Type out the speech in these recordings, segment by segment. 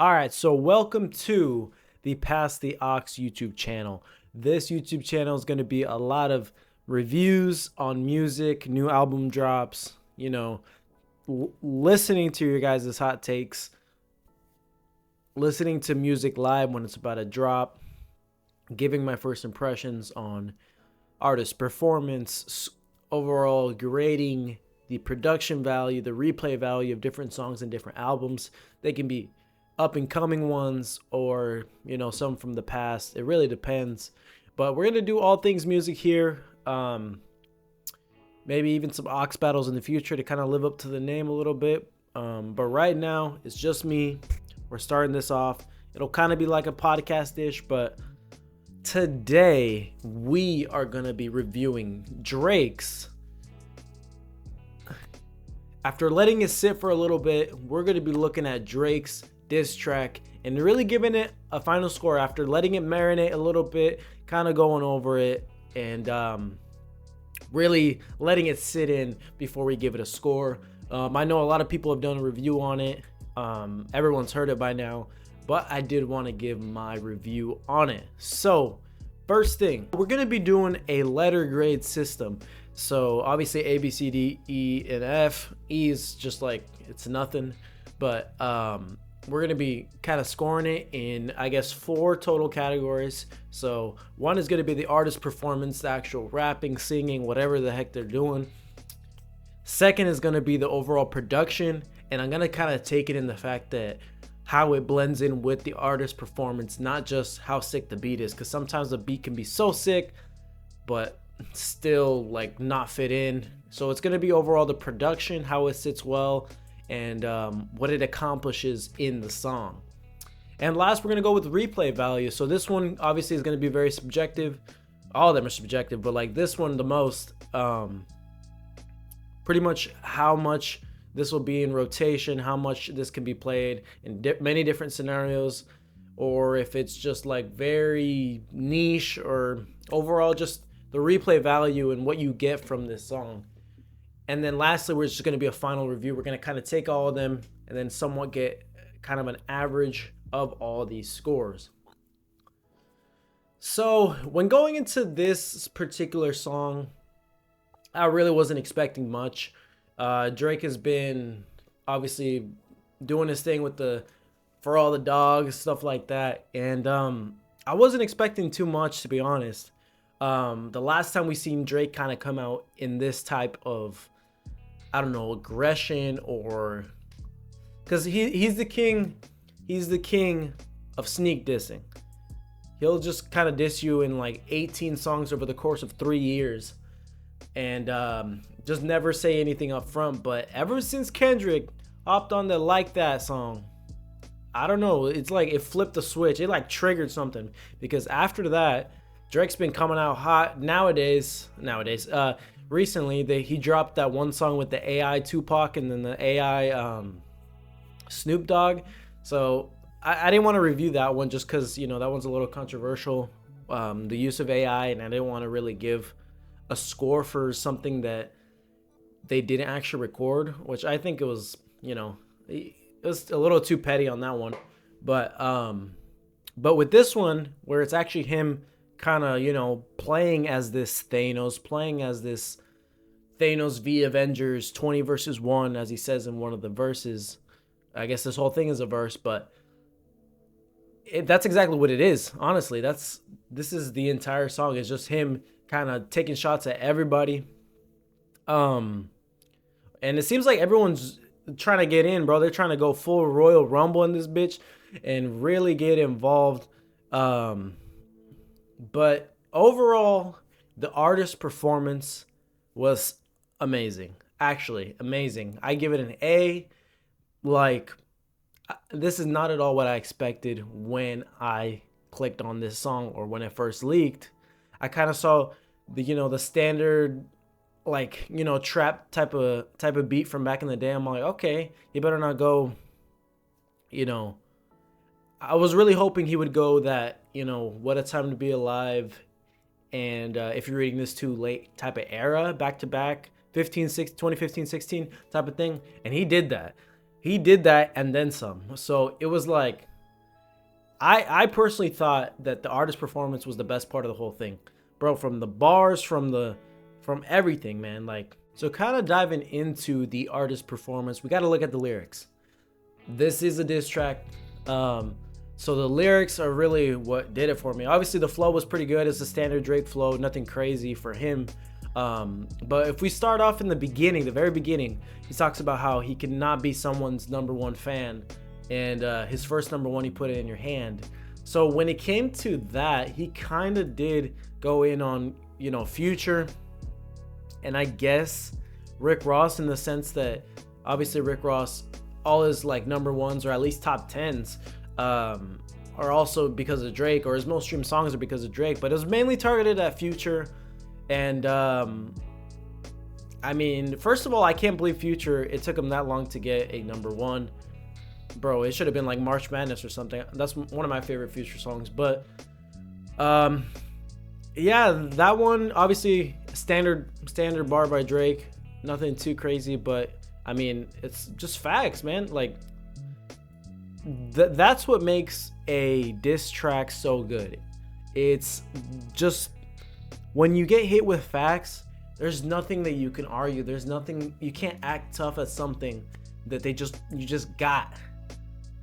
All right, so welcome to the Pass the Aux YouTube channel. This YouTube channel is going to be a lot of reviews on music, new album drops, listening to your guys' hot takes, listening to music live when it's about to drop, giving my first impressions on artist performance, overall grading the production value, the replay value of different songs and different albums. They can be up and coming ones or some from the past. It really depends, but we're gonna do all things music here. Maybe even some aux battles in the future to kind of live up to the name a little bit, but right now it's just me. We're starting this off. It'll kind of be like a podcast-ish, but today we are gonna be reviewing DRAKES. After letting it sit for a little bit, we're gonna be looking at DRAKES diss track and really giving it a final score after letting it marinate a little bit, kind of going over it and really letting it sit in before we give it a score. I know a lot of people have done a review on it. Everyone's heard it by now, but I did want to give my review on it. So first thing, we're going to be doing a letter grade system. So obviously A, B, C, D, E, and F. E is just like, it's nothing, but we're going to be kind of scoring it in, I guess, 4 total categories. So one is going to be the artist performance, the actual rapping, singing, whatever the heck they're doing. Second is going to be the overall production. And I'm going to kind of take it in the fact that how it blends in with the artist performance, not just how sick the beat is. Because sometimes the beat can be so sick, but still like not fit in. So it's going to be overall the production, how it sits well, and what it accomplishes in the song. And last, we're going to go with replay value. So this one obviously is going to be very subjective. All of them are subjective, but like this one the most, pretty much how much this will be in rotation, how much this can be played in many different scenarios, or if it's just like very niche, or overall just the replay value and what you get from this song. And then lastly, we're just going to be a final review. We're going to kind of take all of them and then somewhat get kind of an average of all these scores. So when going into this particular song, I really wasn't expecting much. Drake has been obviously doing his thing with the For All the Dogs, stuff like that. And I wasn't expecting too much, to be honest. The last time we seen Drake kind of come out in this type of, I don't know, aggression, or because he's the king of sneak dissing. He'll just kind of diss you in like 18 songs over the course of 3 years, and just never say anything up front. But ever since Kendrick hopped on the Like That song, I don't know, it's like it flipped the switch. It like triggered something, because after that Drake's been coming out hot nowadays. Recently, he dropped that one song with the AI Tupac and then the AI Snoop Dogg. So I didn't want to review that one just because, that one's a little controversial, the use of AI, and I didn't want to really give a score for something that they didn't actually record, which I think it was, it was a little too petty on that one. But with this one, where it's actually him kind of, playing as this Thanos v Avengers 20 versus 1, as he says in one of the verses. I guess this whole thing is a verse, but that's exactly what it is. Honestly, this is the entire song. It's just him kind of taking shots at everybody. And it seems like everyone's trying to get in, bro. They're trying to go full Royal Rumble in this bitch and really get involved. But overall, the artist performance was amazing. Actually, amazing. I give it an A. Like, this is not at all what I expected when I clicked on this song, or when it first leaked. I kind of saw the standard, like, trap type of beat from back in the day. I'm like, okay, you better not go, I was really hoping he would go that, What a Time to Be Alive, and If You're Reading This Too Late type of era, back to back, 2015, 16 type of thing. And he did that. And then some. So it was like, I personally thought that the artist performance was the best part of the whole thing, bro. From the bars, from everything, man. Like, so kind of diving into the artist performance, we got to look at the lyrics. This is a diss track. So the lyrics are really what did it for me. Obviously, the flow was pretty good. It's a standard Drake flow, nothing crazy for him. But if we start off in the beginning, the very beginning, he talks about how he cannot be someone's #1 fan, and his first #1, he put it in your hand. So when it came to that, he kind of did go in on, you know, Future, and I guess Rick Ross, in the sense that obviously Rick Ross, all his like #1s, or at least top 10s, are also because of Drake, or his most streamed songs are because of Drake, but it was mainly targeted at Future. And I mean, first of all, I can't believe Future, it took him that long to get a #1. Bro, it should have been like March Madness or something. That's one of my favorite Future songs. But yeah, that one, obviously standard bar by Drake, nothing too crazy, but I mean, it's just facts, man. Like, that's what makes a diss track so good. It's just, when you get hit with facts, there's nothing that you can argue. There's nothing, you can't act tough at something that you just got.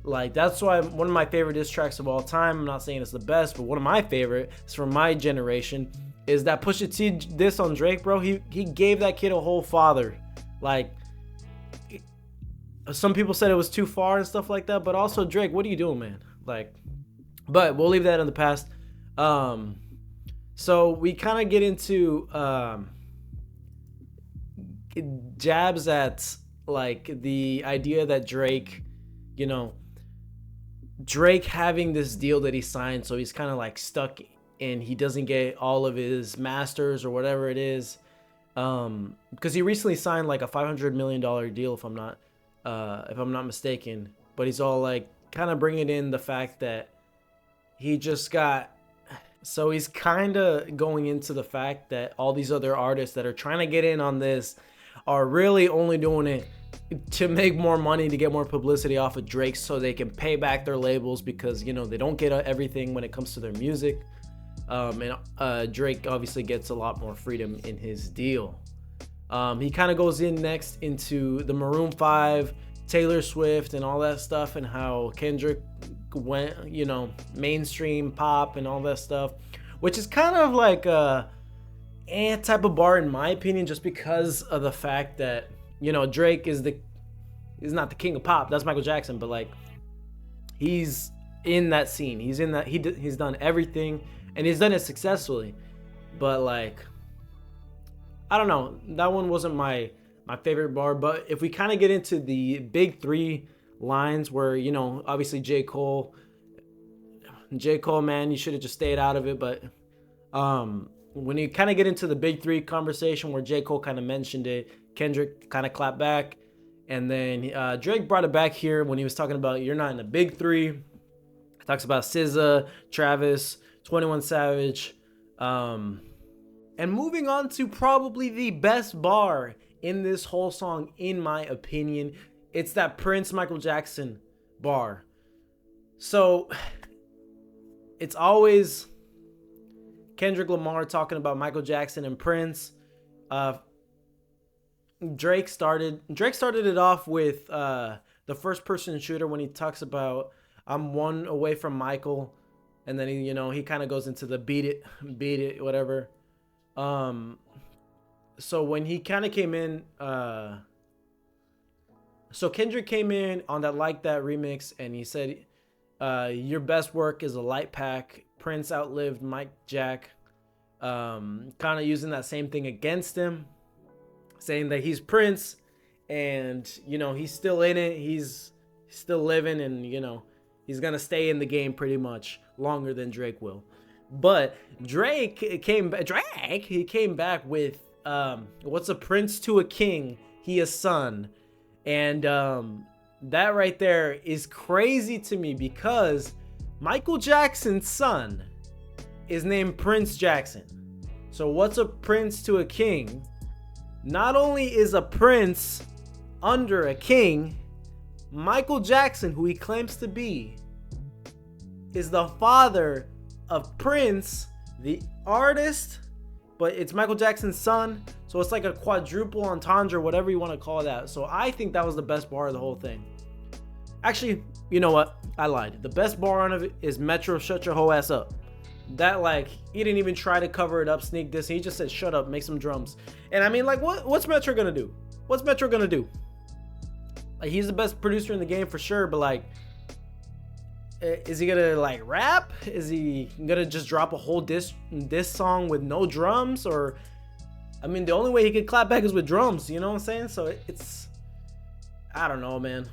Like, that's why one of my favorite diss tracks of all time, I'm not saying it's the best, but one of my favorite is from my generation, is that Pusha T diss on Drake, bro. He gave that kid a whole father. Like, some people said it was too far and stuff like that, but also Drake, what are you doing, man? Like, but we'll leave that in the past. So we kind of get into jabs at like the idea that Drake, you know, Drake having this deal that he signed, so he's kind of like stuck and he doesn't get all of his masters or whatever it is, because he recently signed like a $500 million deal, if I'm not mistaken. But he's all like kind of bringing in the fact that he just got, so he's kind of going into the fact that all these other artists that are trying to get in on this are really only doing it to make more money, to get more publicity off of Drake, so they can pay back their labels, because, you know, they don't get everything when it comes to their music. And Drake obviously gets a lot more freedom in his deal. He kind of goes in next into the Maroon 5, Taylor Swift, and all that stuff, and how Kendrick went, you know, mainstream pop and all that stuff, which is kind of like a type of bar in my opinion, just because of the fact that, you know, Drake is not the king of pop. That's Michael Jackson, but like, he's in that scene. He's in that. He's done everything, and he's done it successfully. But like, I don't know. That one wasn't my favorite bar. But if we kind of get into the big three lines, where, you know, obviously J. Cole, man, you should have just stayed out of it. But when you kind of get into the big three conversation, where J. Cole kind of mentioned it, Kendrick kind of clapped back, and then Drake brought it back here when he was talking about you're not in the big three. He talks about SZA, Travis, 21 Savage, and moving on to probably the best bar in this whole song, in my opinion. It's that Prince Michael Jackson bar. So it's always Kendrick Lamar talking about Michael Jackson and Prince. Drake started it off with the first person shooter, when he talks about I'm one away from Michael, and then he kind of goes into the beat it whatever. So when he kind of came in, so Kendrick came in on that Like That remix, and he said your best work is a light pack. Prince outlived Mike Jack, kind of using that same thing against him, saying that he's Prince, and he's still in it, he's still living, and he's gonna stay in the game pretty much longer than Drake will. But Drake came back with what's a prince to a king? He a son. And that right there is crazy to me, because Michael Jackson's son is named Prince Jackson. So what's a prince to a king? Not only is a prince under a king, Michael Jackson, who he claims to be, is the father of Prince, the artist, but it's Michael Jackson's son. So it's like a quadruple entendre, whatever you want to call that. So I think that was the best bar of the whole thing. Actually, you know what? I lied. The best bar on it is Metro Shut Your Whole Ass Up. That, like, he didn't even try to cover it up, sneak this. He just said, shut up, make some drums. And I mean, like, what's Metro gonna do? What's Metro gonna do? Like, he's the best producer in the game for sure, but like, is he gonna like rap? Is he gonna just drop a whole diss song with no drums? Or, I mean, the only way he could clap back is with drums, you know what I'm saying? So it's, I don't know, man.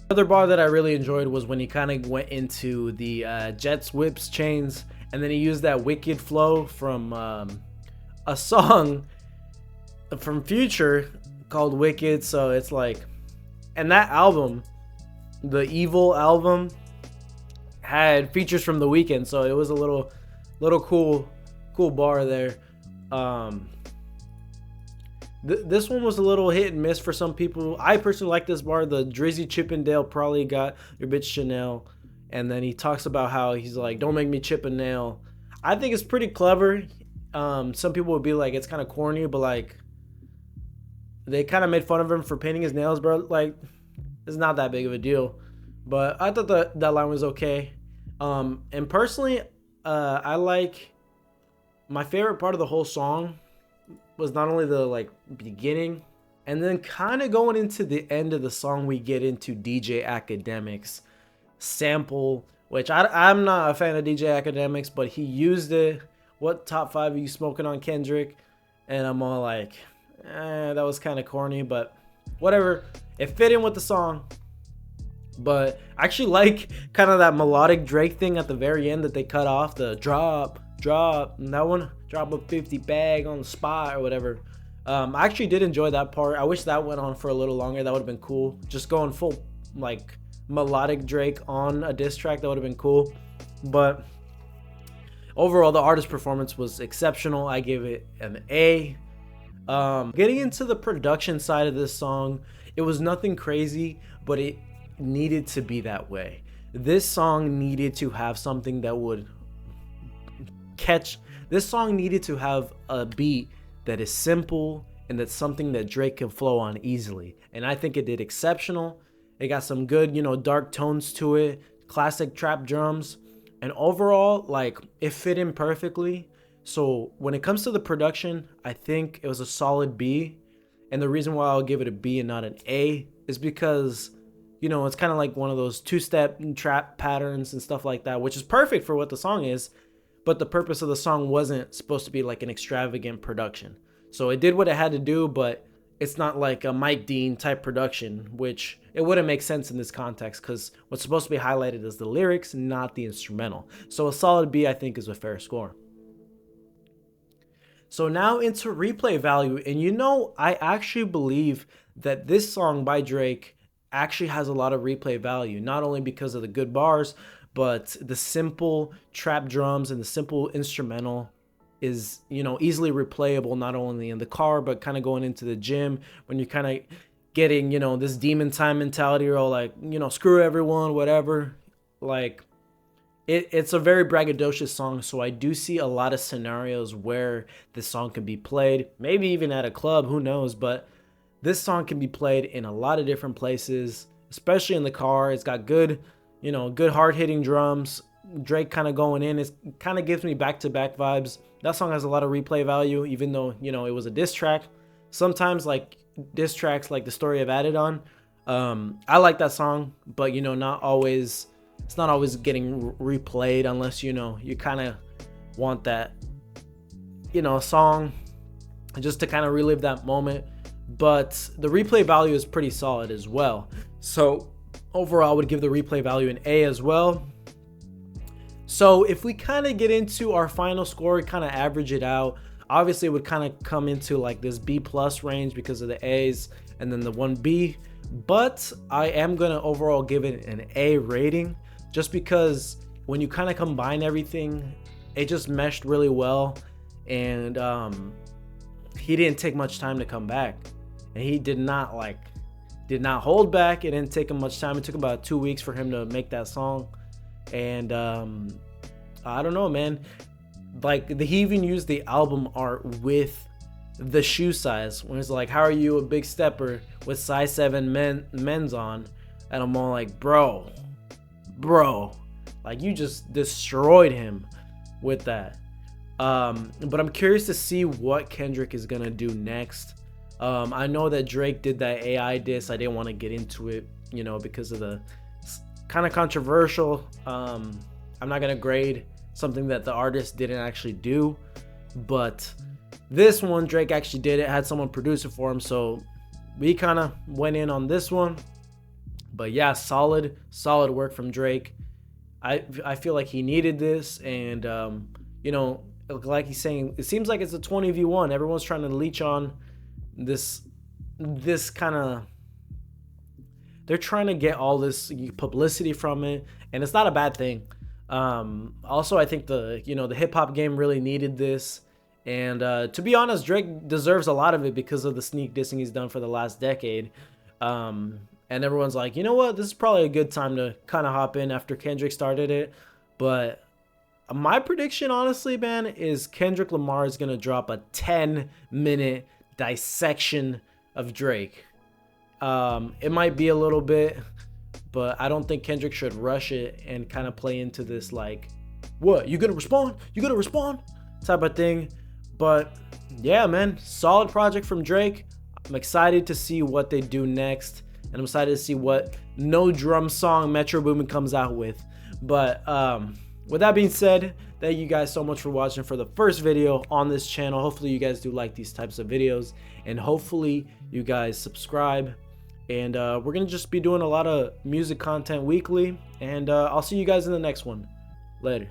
Another bar that I really enjoyed was when he kind of went into the jets, whips, chains, and then he used that wicked flow from a song from Future called Wicked. So it's like, and that album, the Evil album, had features from The Weeknd, so it was a little cool bar there. This one was a little hit and miss for some people. I personally like this bar. The Drizzy Chippendale probably got your bitch Chanel. And then he talks about how he's like, don't make me chip a nail. I think it's pretty clever. Some people would be like, it's kind of corny, but like, they kind of made fun of him for painting his nails, bro. Like, it's not that big of a deal. But I thought that line was okay. And personally, I like, my favorite part of the whole song was not only the like beginning, and then kind of going into the end of the song, we get into DJ Academic's sample, which I'm not a fan of DJ Academics, but he used it. What top 5 are you smoking on, Kendrick? And I'm all like, that was kind of corny, but whatever. It fit in with the song. But I actually like kind of that melodic Drake thing at the very end that they cut off, the drop, and that one, drop a 50 bag on the spot or whatever. I actually did enjoy that part. I wish that went on for a little longer. That would have been cool. Just going full like melodic Drake on a diss track, that would have been cool. But overall, the artist performance was exceptional. I give it an A. Getting into the production side of this song, it was nothing crazy, but it needed to be that way. This song needed to have something that would catch. This song needed to have a beat that is simple and that's something that Drake can flow on easily. And I think it did exceptional. It got some good, dark tones to it, classic trap drums, and overall, like, it fit in perfectly. So when it comes to the production, I think it was a solid B. And the reason why I'll give it a B and not an A is because, it's kind of like one of those two-step trap patterns and stuff like that, which is perfect for what the song is. But the purpose of the song wasn't supposed to be like an extravagant production. So it did what it had to do, but it's not like a Mike Dean type production, which it wouldn't make sense in this context because what's supposed to be highlighted is the lyrics, not the instrumental. So a solid B, I think, is a fair score. So now into replay value. And I actually believe that this song by Drake actually has a lot of replay value, not only because of the good bars, but the simple trap drums and the simple instrumental is, easily replayable, not only in the car, but kind of going into the gym when you're kind of getting, this demon time mentality, or all like, screw everyone, whatever. Like, it's a very braggadocious song. So I do see a lot of scenarios where this song can be played, maybe even at a club, who knows? But this song can be played in a lot of different places, especially in the car. It's got good, good hard-hitting drums. Drake kind of going in. It kind of gives me back-to-back vibes. That song has a lot of replay value, even though, it was a diss track. Sometimes, like, diss tracks like The Story of Added On, I like that song, but, not always. It's not always getting replayed unless, you kind of want that, song just to kind of relive that moment. But the replay value is pretty solid as well. So overall, I would give the replay value an A as well. So if we kind of get into our final score, kind of average it out, obviously it would kind of come into like this B plus range because of the A's and then the 1B. But I am going to overall give it an A rating just because when you kind of combine everything, it just meshed really well. And he didn't take much time to come back. And he did not hold back. It didn't take him much time. It took about 2 weeks for him to make that song. And I don't know, man. Like, he even used the album art with the shoe size when it's like, how are you a big stepper with size 7 men's on? And I'm all like, bro, like, you just destroyed him with that. But I'm curious to see what Kendrick is gonna do next. I know that Drake did that AI diss. I didn't want to get into it, you know, because of the kind of controversial. I'm not gonna grade something that the artist didn't actually do, but this one Drake actually did it, had someone produce it for him, so we kind of went in on this one. But yeah, solid work from Drake. I feel like he needed this, and you know, like he's saying, it seems like it's a 20v1. Everyone's trying to leech on this kind of, they're trying to get all this publicity from it, and it's not a bad thing. Also, I think the hip hop game really needed this, and to be honest, Drake deserves a lot of it because of the sneak dissing he's done for the last decade. And everyone's like, you know what, this is probably a good time to kind of hop in after Kendrick started it. But my prediction, honestly, man, is Kendrick Lamar is gonna drop a 10-minute dissection of Drake. It might be a little bit, but I don't think Kendrick should rush it and kind of play into this like, what, you gonna respond type of thing. But yeah, man, solid project from Drake. I'm excited to see what they do next, and I'm excited to see what no drum song Metro Boomin comes out with. But with that being said, thank you guys so much for watching for the first video on this channel. Hopefully you guys do like these types of videos, and hopefully you guys subscribe. And we're gonna just be doing a lot of music content weekly, and I'll see you guys in the next one. Later.